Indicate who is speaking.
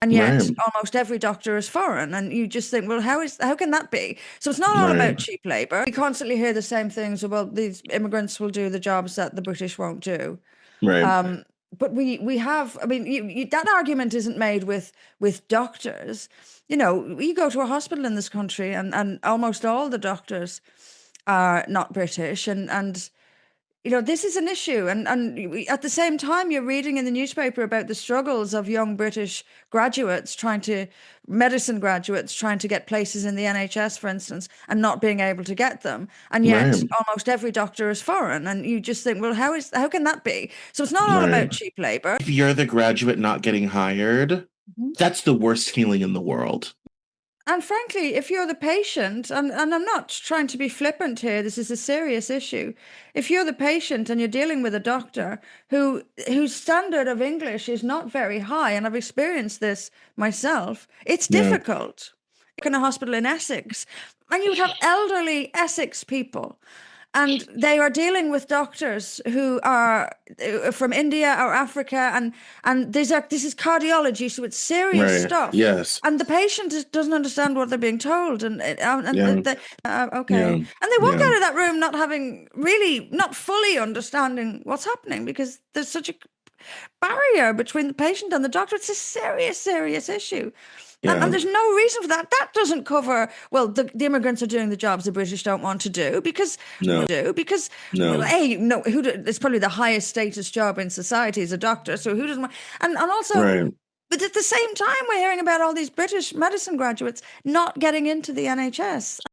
Speaker 1: And yet
Speaker 2: Right.
Speaker 1: almost every doctor is foreign. And you just think, well, how can that be? So it's not all
Speaker 2: Right.
Speaker 1: about cheap labor. We constantly hear the same things about these immigrants will do the jobs that the British won't do.
Speaker 2: Right.
Speaker 1: But we have, I mean, that argument isn't made with doctors. You know, you go to a hospital in this country, and almost all the doctors are not British, and this is an issue. And at the same time, you're reading in the newspaper about the struggles of young British graduates medicine graduates trying to get places in the NHS, for instance, and not being able to get them. And yet
Speaker 2: Right.
Speaker 1: almost every doctor is foreign. And you just think, well, how can that be? So it's not all
Speaker 2: Right.
Speaker 1: about cheap labor.
Speaker 2: If you're the graduate not getting hired,
Speaker 1: Mhm.
Speaker 2: that's the worst feeling in the world.
Speaker 1: And frankly, if you're the patient, and I'm not trying to be flippant here, this is a serious issue. If you're the patient and you're dealing with a doctor whose standard of English is not very high, and I've experienced this myself, it's
Speaker 2: Yeah.
Speaker 1: difficult. In a hospital in Essex, and you would have elderly Essex people, and they are dealing with doctors who are from India or Africa, and this is cardiology, so it's serious
Speaker 2: Right.
Speaker 1: stuff.
Speaker 2: Yes.
Speaker 1: And the patient doesn't understand what they're being told,
Speaker 2: Yeah.
Speaker 1: okay,
Speaker 2: Yeah.
Speaker 1: and they walk
Speaker 2: Yeah.
Speaker 1: out of that room not having really, not fully understanding what's happening because there's such a barrier between the patient and the doctor. It's a serious, serious issue. And
Speaker 2: Yeah.
Speaker 1: there's no reason for that. That doesn't cover, well, the immigrants are doing the jobs the British don't want to do
Speaker 2: No.
Speaker 1: well,
Speaker 2: No.
Speaker 1: hey, no, it's probably the highest status job in society is a doctor. So who doesn't want, and also,
Speaker 2: Right.
Speaker 1: but at the same time, we're hearing about all these British medicine graduates not getting into the NHS.